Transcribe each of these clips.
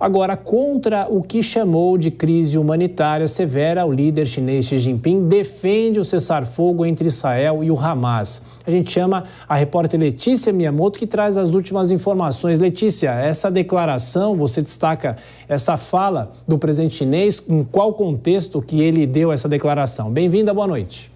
Agora, contra o que chamou de crise humanitária severa, o líder chinês Xi Jinping defende o cessar-fogo entre Israel e o Hamas. A gente chama a repórter Letícia Miyamoto, que traz as últimas informações. Letícia, essa declaração, você destaca essa fala do presidente chinês, em qual contexto que ele deu essa declaração? Bem-vinda, boa noite.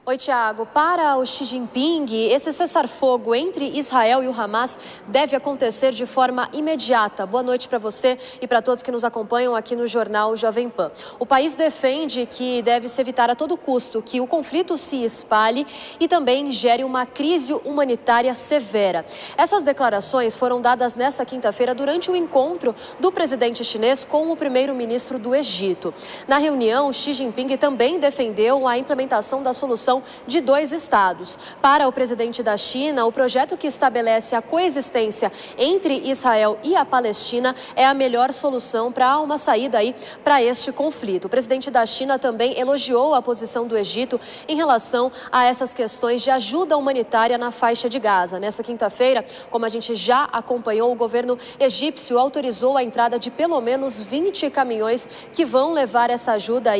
Oi, Tiago. Para o Xi Jinping, esse cessar-fogo entre Israel e o Hamas deve acontecer de forma imediata. Boa noite para você e para todos que nos acompanham aqui no Jornal Jovem Pan. O país defende que deve-se evitar a todo custo que o conflito se espalhe e também gere uma crise humanitária severa. Essas declarações foram dadas nesta quinta-feira durante o encontro do presidente chinês com o primeiro-ministro do Egito. Na reunião, Xi Jinping também defendeu a implementação da solução de 2 estados. Para o presidente da China, o projeto que estabelece a coexistência entre Israel e a Palestina é a melhor solução para uma saída para este conflito. O presidente da China também elogiou a posição do Egito em relação a essas questões de ajuda humanitária na faixa de Gaza. Nessa quinta-feira, como a gente já acompanhou, o governo egípcio autorizou a entrada de pelo menos 20 caminhões que vão levar essa ajuda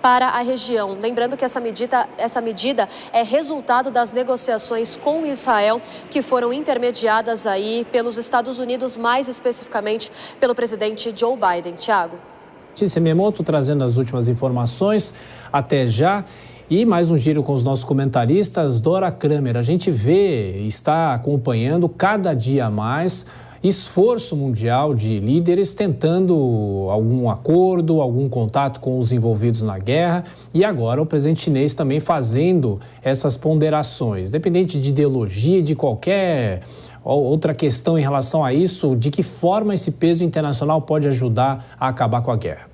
para a região. Lembrando que essa medida é resultado das negociações com Israel, que foram intermediadas pelos Estados Unidos, mais especificamente pelo presidente Joe Biden. Tiago. Letícia Miyamoto trazendo as últimas informações. Até já. E mais um giro com os nossos comentaristas. Dora Kramer, a gente está acompanhando cada dia mais esforço mundial de líderes tentando algum acordo, algum contato com os envolvidos na guerra, e agora o presidente chinês também fazendo essas ponderações. Dependente de ideologia, de qualquer outra questão em relação a isso, de que forma esse peso internacional pode ajudar a acabar com a guerra?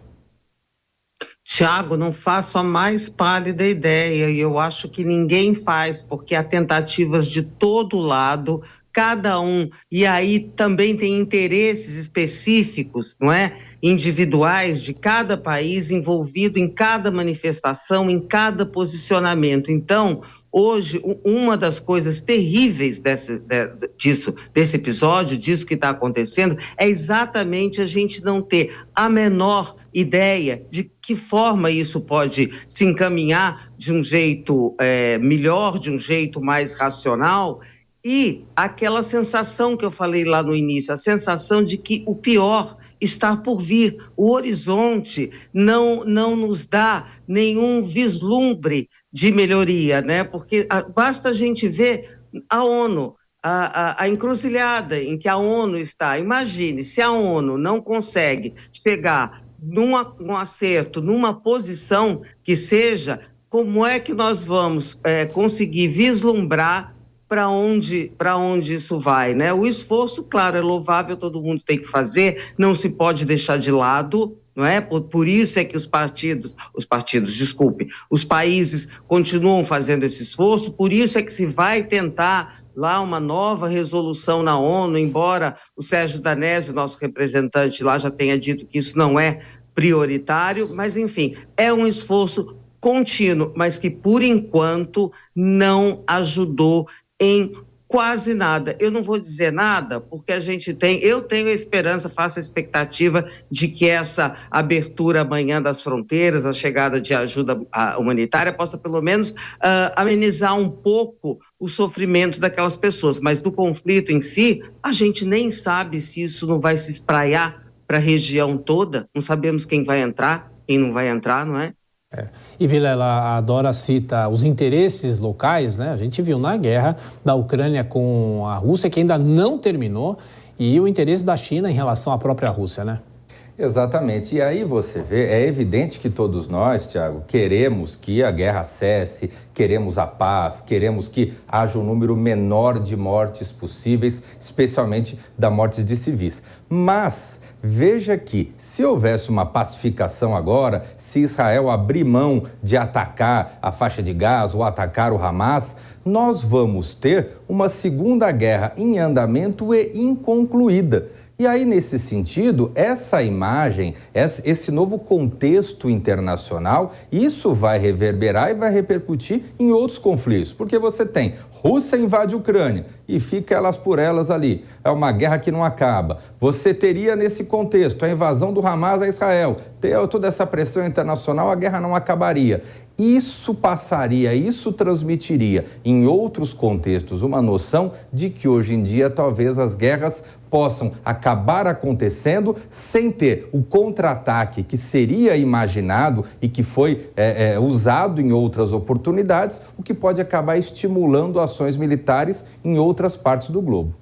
Tiago, não faço a mais pálida ideia, e eu acho que ninguém faz, porque há tentativas de todo lado, cada um, e aí também tem interesses específicos, não é? Individuais de cada país envolvido em cada manifestação, em cada posicionamento. Então, hoje, uma das coisas terríveis desse episódio, disso que está acontecendo, é exatamente a gente não ter a menor ideia de que forma isso pode se encaminhar de um jeito melhor, de um jeito mais racional. E aquela sensação que eu falei lá no início, a sensação de que o pior está por vir. O horizonte não nos dá nenhum vislumbre de melhoria, né? Porque basta a gente ver a ONU, a encruzilhada em que a ONU está. Imagine, se a ONU não consegue chegar num acerto, numa posição que seja, como é que nós vamos conseguir vislumbrar para onde isso vai, né? O esforço, claro, é louvável, todo mundo tem que fazer, não se pode deixar de lado, não é? Por isso é que os países continuam fazendo esse esforço, por isso é que se vai tentar lá uma nova resolução na ONU, embora o Sérgio Danesi, nosso representante lá, já tenha dito que isso não é prioritário, mas enfim, é um esforço contínuo, mas que por enquanto não ajudou em quase nada. Eu não vou dizer nada, porque eu tenho a esperança, faço a expectativa de que essa abertura amanhã das fronteiras, a chegada de ajuda humanitária, possa pelo menos amenizar um pouco o sofrimento daquelas pessoas. Mas do conflito em si, a gente nem sabe se isso não vai se espraiar para a região toda, não sabemos quem vai entrar, quem não vai entrar, não é? E Vilela, a Dora cita os interesses locais, né? A gente viu na guerra da Ucrânia com a Rússia, que ainda não terminou, e o interesse da China em relação à própria Rússia, né? Exatamente. E aí você vê, é evidente que todos nós, Tiago, queremos que a guerra cesse, queremos a paz, queremos que haja um número menor de mortes possíveis, especialmente da morte de civis. Mas veja que, se houvesse uma pacificação agora, se Israel abrir mão de atacar a faixa de Gaza ou atacar o Hamas, nós vamos ter uma segunda guerra em andamento e inconcluída. E aí, nesse sentido, essa imagem, esse novo contexto internacional, isso vai reverberar e vai repercutir em outros conflitos. Porque você tem Rússia invade a Ucrânia e fica elas por elas ali. É uma guerra que não acaba. Você teria nesse contexto a invasão do Hamas a Israel. Toda essa pressão internacional, a guerra não acabaria. Isso passaria, isso transmitiria em outros contextos uma noção de que hoje em dia talvez as guerras possam acabar acontecendo sem ter o contra-ataque que seria imaginado e que foi usado em outras oportunidades, o que pode acabar estimulando ações militares em outras partes do globo.